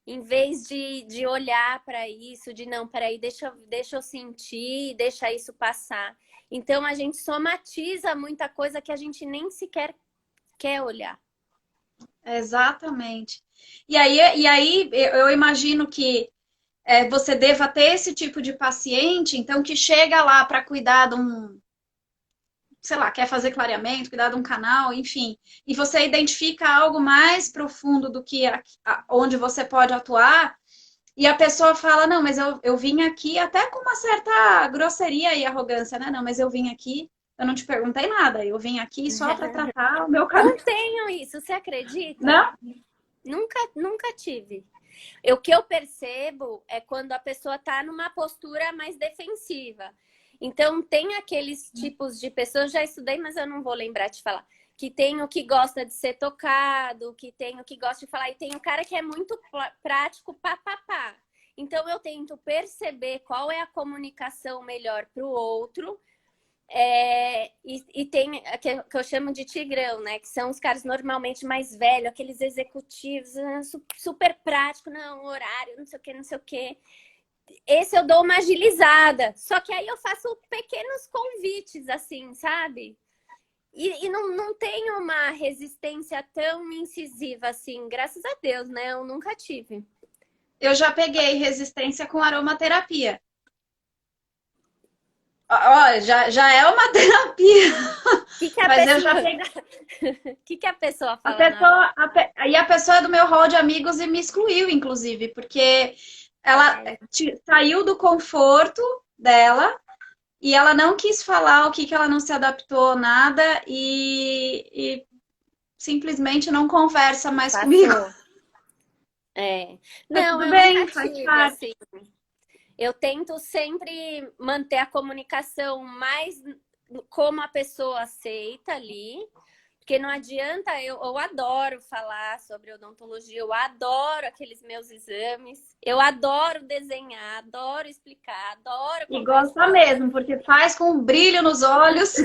Em vez de olhar para isso, de não, peraí, deixa eu sentir, deixa isso passar. Então a gente somatiza muita coisa que a gente nem sequer quer olhar. Exatamente. E aí eu imagino que você deva ter esse tipo de paciente, então, que chega lá para cuidar de sei lá, quer fazer clareamento, cuidar de um canal, enfim, e você identifica algo mais profundo do que onde você pode atuar, e a pessoa fala, não, mas eu vim aqui até com uma certa grosseria e arrogância, né? Não, mas eu vim aqui, eu não te perguntei nada, eu vim aqui só para tratar o meu canal. Não tenho isso, você acredita? Não? Nunca tive. O que eu percebo é quando a pessoa tá numa postura mais defensiva. Então, tem aqueles tipos de pessoas, já estudei, mas eu não vou lembrar de falar, que tem o que gosta de ser tocado, que tem o que gosta de falar, e tem o cara que é muito prático, papapá. Então, eu tento perceber qual é a comunicação melhor para o outro, e tem que eu chamo de tigrão, né? Que são os caras normalmente mais velhos, aqueles executivos, super prático, não, horário, não sei o que, não sei o que. Esse eu dou uma agilizada. Só que aí eu faço pequenos convites, assim, sabe? E não tenho uma resistência tão incisiva assim. Graças a Deus, né? Eu nunca tive. Eu já peguei resistência com aromaterapia. Olha, já é uma terapia. Mas eu já peguei. O que a pessoa fala? E a pessoa é do meu hall de amigos e me excluiu, inclusive, porque ela saiu do conforto dela e ela não quis falar o que ela não se adaptou, nada, e simplesmente não conversa mais comigo. Não, tudo bem, faz parte. Assim. Eu tento sempre manter a comunicação mais como a pessoa aceita ali. Porque não adianta, eu adoro falar sobre odontologia, eu adoro aqueles meus exames, eu adoro desenhar, adoro explicar, adoro... E gosta mesmo, porque faz com um brilho nos olhos.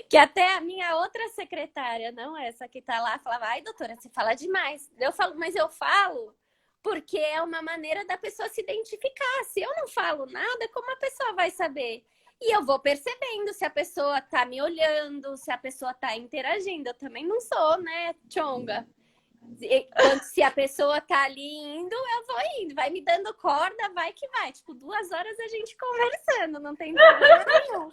Que até a minha outra secretária, não essa que tá lá, falava, ai doutora, você fala demais. Eu falo, mas eu falo porque é uma maneira da pessoa se identificar. Se eu não falo nada, como a pessoa vai saber? E eu vou percebendo se a pessoa tá me olhando, se a pessoa tá interagindo. Eu também não sou, né, chonga. Se a pessoa tá ali indo, eu vou indo. Vai me dando corda, vai que vai. Tipo, 2 horas a gente conversando, não tem problema nenhum.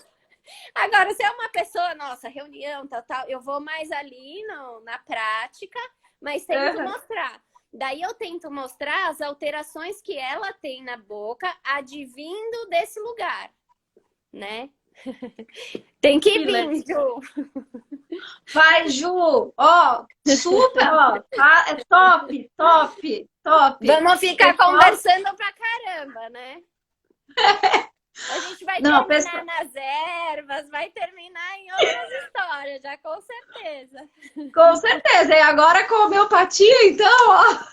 Agora, se é uma pessoa, nossa, reunião, tal, eu vou mais ali na prática, mas tento Aham. mostrar. Daí eu tento mostrar as alterações que ela tem na boca, advindo desse lugar, né? Tem que Que legal. vir, Ju. Vai, Ju! Ó, super, ó, tá, é top, top, top. Vamos ficar Pessoal, conversando pra caramba, né? A gente vai não, terminar pessoal, nas ervas, vai terminar em outras histórias, já com certeza. com certeza. E agora com homeopatia, então, ó.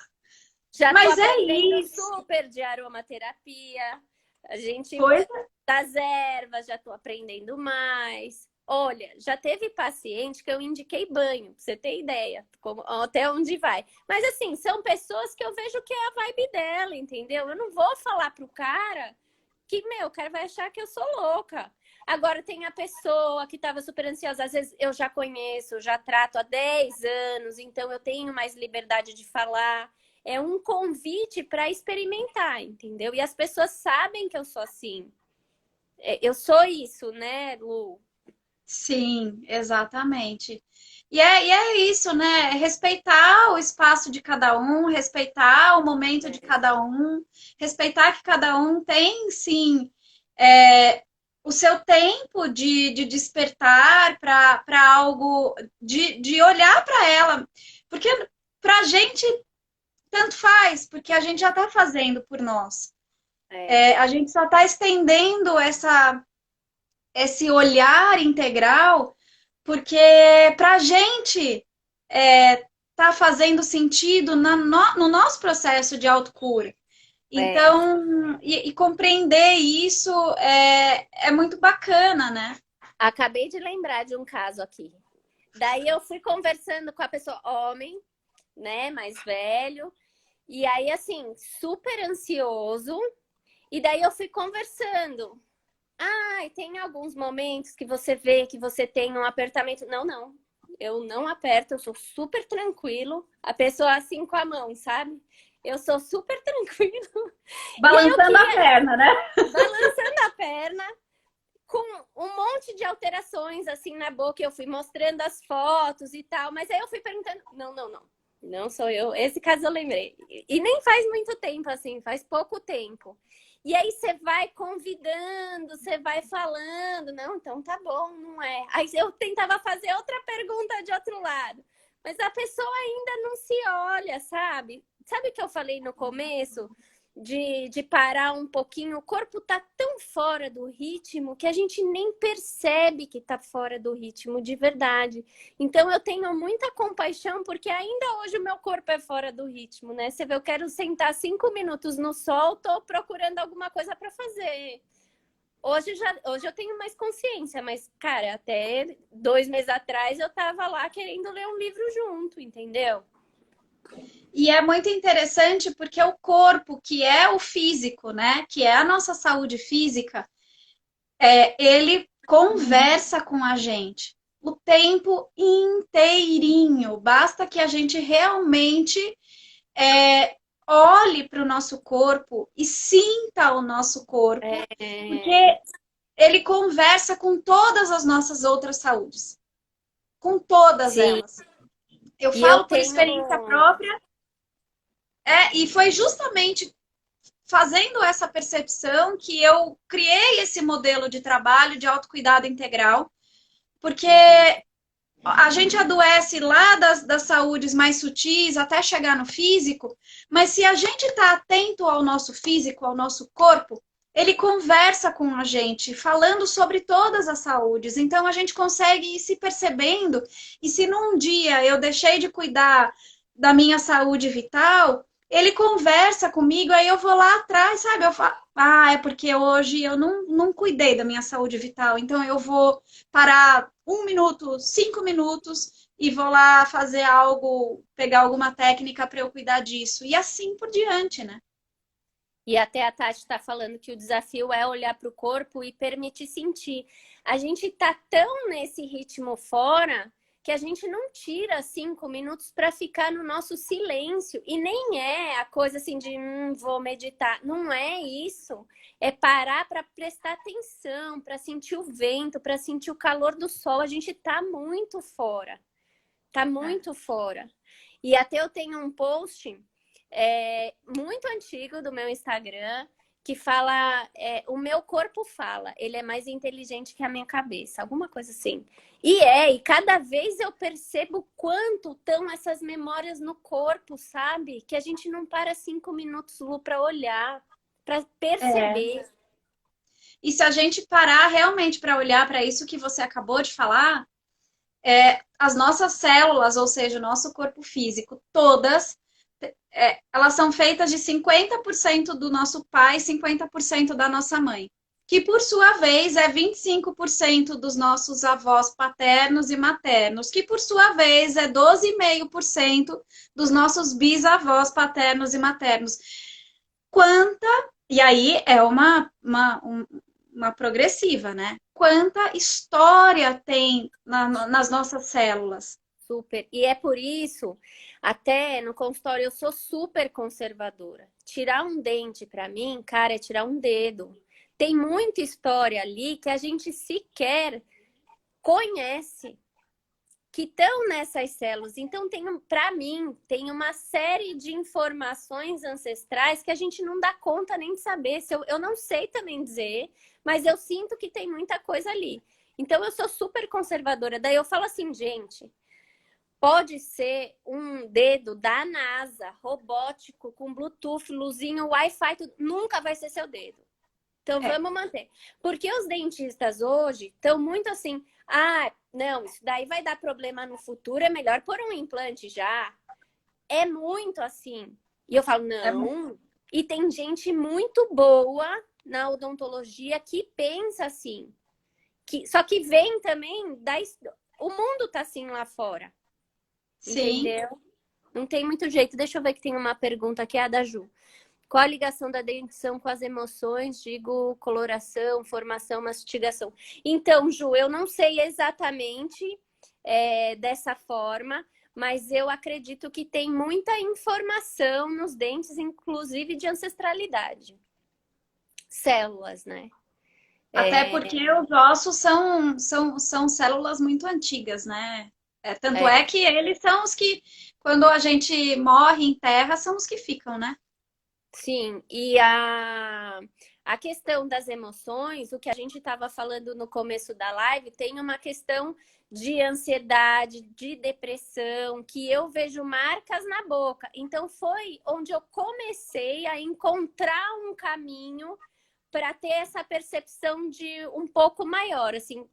Já tô Mas é aprendendo isso. super de aromaterapia. A gente Pois das ervas, já tô aprendendo mais. Olha, já teve paciente que eu indiquei banho, pra você ter ideia, até onde vai. Mas assim, são pessoas que eu vejo que é a vibe dela, entendeu? Eu não vou falar pro cara que, meu, o cara vai achar que eu sou louca. Agora tem a pessoa que estava super ansiosa, às vezes eu já conheço, já trato há 10 anos, então eu tenho mais liberdade de falar. É um convite para experimentar, entendeu? E as pessoas sabem que eu sou assim. Eu sou isso, né, Lu? sim, exatamente. E é isso, né? Respeitar o espaço de cada um, respeitar o momento de cada um, respeitar que cada um tem, sim, o seu tempo de despertar para algo, de olhar para ela. Porque para a gente, tanto faz, porque a gente já está fazendo por nós. É, A gente só está estendendo esse olhar integral porque para a gente tá fazendo sentido no nosso processo de autocura. é. Então, e compreender isso é muito bacana, né? Acabei de lembrar de um caso aqui. Daí eu fui conversando com a pessoa, homem, né, mais velho, e aí, assim, super ansioso. E daí eu fui conversando. Ah, tem alguns momentos que você vê que você tem um apertamento. Não, não. Eu não aperto, eu sou super tranquilo. A pessoa assim com a mão, sabe? Eu sou super tranquilo. E aí eu Balançando a queria perna, né? balançando a perna com um monte de alterações assim na boca. Eu fui mostrando as fotos e tal, mas aí eu fui perguntando, não, não, não. Não sou eu. Esse caso eu lembrei. E nem faz muito tempo assim, faz pouco tempo. E aí você vai convidando, você vai falando, não, então tá bom, não é. Aí eu tentava fazer outra pergunta de outro lado, mas a pessoa ainda não se olha, sabe? Sabe o que eu falei no começo? De parar um pouquinho, o corpo tá tão fora do ritmo que a gente nem percebe que tá fora do ritmo de verdade. Então eu tenho muita compaixão porque ainda hoje o meu corpo é fora do ritmo, né? Você vê, eu quero sentar 5 minutos no sol, tô procurando alguma coisa para fazer. Hoje eu tenho mais consciência, mas, cara, até 2 meses atrás eu tava lá querendo ler um livro junto, entendeu? E é muito interessante porque o corpo, que é o físico, né? Que é a nossa saúde física, ele conversa com a gente o tempo inteirinho. Basta que a gente realmente olhe para o nosso corpo e sinta o nosso corpo, porque É... ele conversa com todas as nossas outras saúdes, com todas Sim, elas. Eu e eu falo por tenho. experiência própria, e foi justamente fazendo essa percepção que eu criei esse modelo de trabalho de autocuidado integral, porque Uhum. a gente adoece lá das saúdes mais sutis até chegar no físico, mas se a gente está atento ao nosso físico, ao nosso corpo, ele conversa com a gente, falando sobre todas as saúdes. Então a gente consegue ir se percebendo, e se num dia eu deixei de cuidar da minha saúde vital, ele conversa comigo, aí eu vou lá atrás, sabe? Eu falo, é porque hoje eu não cuidei da minha saúde vital, então eu vou parar 1 minuto, 5 minutos e vou lá fazer algo, pegar alguma técnica para eu cuidar disso. E assim por diante, né? E até a Tati está falando que o desafio é olhar para o corpo e permitir sentir. A gente tá tão nesse ritmo fora que a gente não tira 5 minutos para ficar no nosso silêncio. E nem é a coisa assim de vou meditar. Não é isso. É parar para prestar atenção, para sentir o vento, para sentir o calor do sol. A gente tá muito fora. Tá muito fora. E até eu tenho um post muito antigo do meu Instagram que fala, o meu corpo fala, ele é mais inteligente que a minha cabeça, alguma coisa assim. E cada vez eu percebo quanto estão essas memórias no corpo, sabe? Que a gente não para 5 minutos, Lu, para olhar, para perceber. E se a gente parar realmente para olhar para isso que você acabou de falar, as nossas células, ou seja, o nosso corpo físico, todas, elas são feitas de 50% do nosso pai e 50% da nossa mãe, que por sua vez é 25% dos nossos avós paternos e maternos, que por sua vez é 12,5% dos nossos bisavós paternos e maternos. E aí é uma progressiva, né? Quanta história tem nas nossas células. Super. E é por isso, até no consultório, eu sou super conservadora. Tirar um dente para mim, cara, é tirar um dedo. Tem muita história ali que a gente sequer conhece, que estão nessas células. Então, para mim, tem uma série de informações ancestrais que a gente não dá conta nem de saber. Eu não sei também dizer, mas eu sinto que tem muita coisa ali. Então, eu sou super conservadora. Daí eu falo assim, gente, pode ser um dedo da NASA, robótico, com Bluetooth, luzinho, Wi-Fi, tudo. Nunca vai ser seu dedo. Então, vamos manter. Porque os dentistas hoje estão muito assim, não, isso daí vai dar problema no futuro, é melhor pôr um implante já. É muito assim. E eu falo, não. E tem gente muito boa na odontologia que pensa assim. Só que vem também o mundo tá assim lá fora. Sim. Entendeu? Não tem muito jeito. Deixa eu ver que tem uma pergunta aqui, a da Ju. Qual a ligação da dentição com as emoções? Digo, coloração, formação, mastigação. Então, Ju, eu não sei exatamente dessa forma, mas eu acredito que tem muita informação nos dentes, inclusive de ancestralidade. Células, né? Até porque os ossos são células muito antigas, né? Tanto é que eles são os que, quando a gente morre em terra, são os que ficam, né? Sim, e a questão das emoções, o que a gente estava falando no começo da live, tem uma questão de ansiedade, de depressão, que eu vejo marcas na boca. Então, foi onde eu comecei a encontrar um caminho para ter essa percepção de um pouco maior, assim.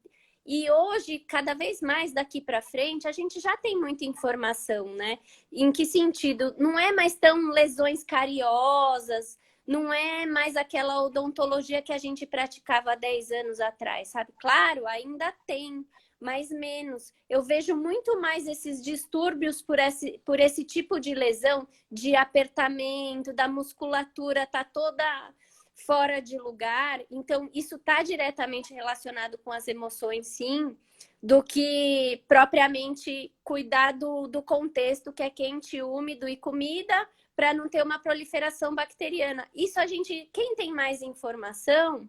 E hoje, cada vez mais daqui para frente, a gente já tem muita informação, né? Em que sentido? Não é mais tão lesões cariosas, não é mais aquela odontologia que a gente praticava há 10 anos atrás, sabe? Claro, ainda tem, mas menos. Eu vejo muito mais esses distúrbios por esse tipo de lesão, de apertamento, da musculatura tá toda fora de lugar. Então, isso está diretamente relacionado com as emoções, sim, do que propriamente cuidar do contexto, que é quente, úmido e comida, para não ter uma proliferação bacteriana. Isso quem tem mais informação,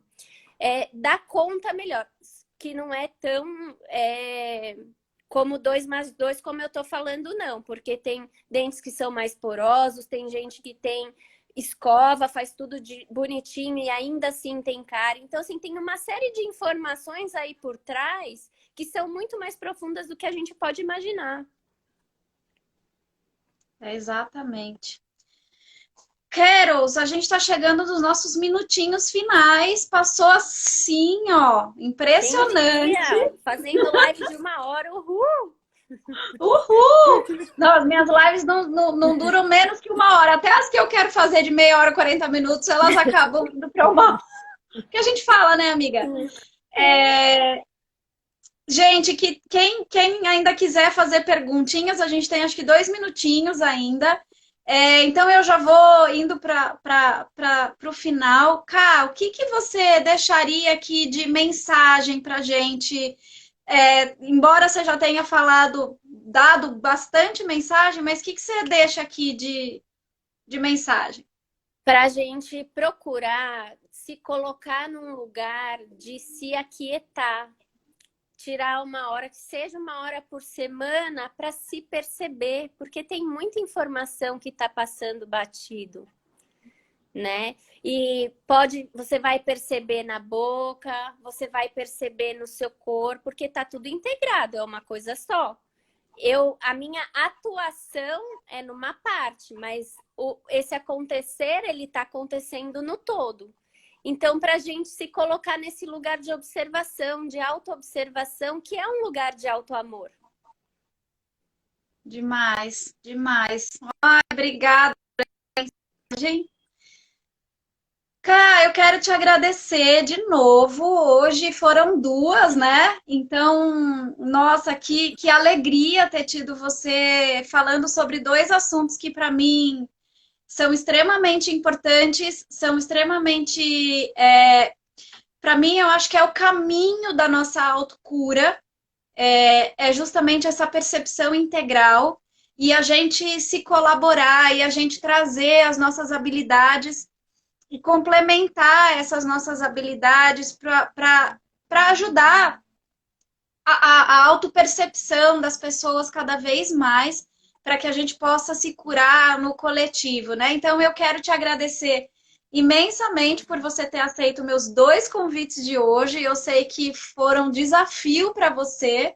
dá conta melhor, que não é tão como 2+2, como eu estou falando, não, porque tem dentes que são mais porosos, tem gente que tem escova, faz tudo bonitinho e ainda assim tem cárie. Então, assim, tem uma série de informações aí por trás que são muito mais profundas do que a gente pode imaginar. Exatamente. Carols, a gente está chegando nos nossos minutinhos finais. Passou assim, ó, impressionante. Fazendo live de 1 hora, uhul! Uhul! Não, as minhas lives não duram menos que 1 hora. Até as que eu quero fazer de meia hora, 40 minutos, elas acabam indo para 1 hora. Que a gente fala, né, amiga? Gente, quem ainda quiser fazer perguntinhas, a gente tem acho que 2 minutinhos ainda. Então eu já vou indo para o final. Ká, o que você deixaria aqui de mensagem para a gente embora você já tenha falado, dado bastante mensagem, mas o que você deixa aqui de mensagem? Para a gente procurar se colocar num lugar de se aquietar, tirar uma hora, que seja uma hora por semana, para se perceber, porque tem muita informação que está passando batido, né? E você vai perceber na boca, você vai perceber no seu corpo, porque está tudo integrado, é uma coisa só. A minha atuação é numa parte, mas esse acontecer, ele está acontecendo no todo. Então, para a gente se colocar nesse lugar de observação, de autoobservação, que é um lugar de auto-amor. Demais, demais. Ai, obrigada. Cá, eu quero te agradecer de novo. Hoje foram duas, né? Então, nossa, que alegria ter tido você falando sobre dois assuntos que, para mim, são extremamente importantes, são extremamente. Para mim, eu acho que é o caminho da nossa autocura, é justamente essa percepção integral e a gente se colaborar e a gente trazer as nossas habilidades e complementar essas nossas habilidades para ajudar a autopercepção das pessoas cada vez mais, para que a gente possa se curar no coletivo, né? Então, eu quero te agradecer imensamente por você ter aceito meus dois convites de hoje. Eu sei que foram um desafio para você,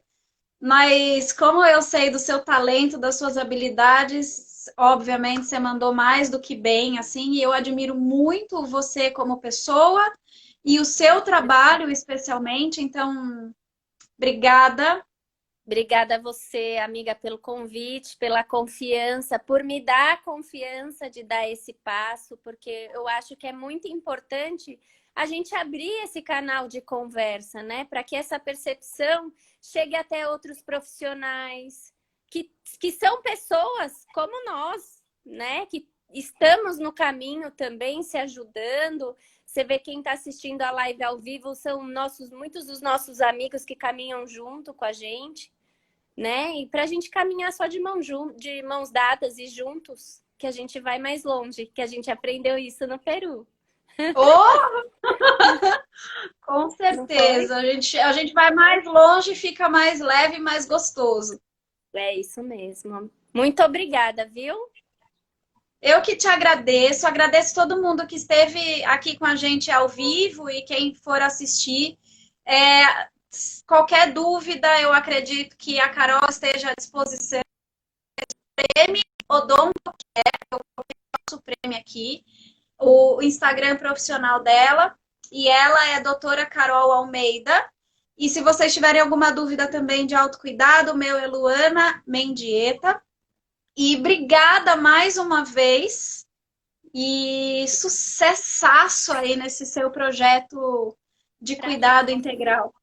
mas como eu sei do seu talento, das suas habilidades, obviamente você mandou mais do que bem, assim, e eu admiro muito você como pessoa e o seu trabalho especialmente, então, obrigada. Obrigada a você, amiga, pelo convite, pela confiança, por me dar a confiança de dar esse passo, porque eu acho que é muito importante a gente abrir esse canal de conversa, né? Para que essa percepção chegue até outros profissionais, que são pessoas como nós, né? Que estamos no caminho também, se ajudando. Você vê quem está assistindo a live ao vivo são muitos dos nossos amigos que caminham junto com a gente, né? E para a gente caminhar só de mãos dadas e juntos, que a gente vai mais longe, que a gente aprendeu isso no Peru. Oh, com certeza, a gente vai mais longe, fica mais leve e mais gostoso. É isso mesmo. Muito obrigada, viu? Eu que te agradeço, agradeço todo mundo que esteve aqui com a gente ao vivo e quem for assistir. Qualquer dúvida, eu acredito que a Carol esteja à disposição. Prêmio Odonto, eu faço o prêmio aqui, o Instagram profissional dela, e ela é a doutora Carol Almeida. E se vocês tiverem alguma dúvida também de autocuidado, o meu é Luana Mendieta. E obrigada mais uma vez e sucessaço aí nesse seu projeto de cuidado integral.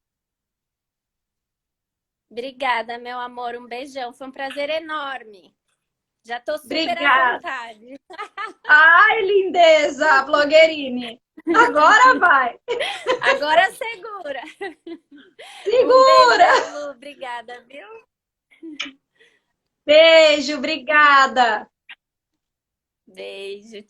Obrigada, meu amor. Um beijão. Foi um prazer enorme. Já estou super à Obrigada. vontade. Ai, lindeza, blogueirinha. Agora vai. Agora segura. Segura. Um beijo, Lu. Obrigada, viu? Beijo, obrigada. Beijo.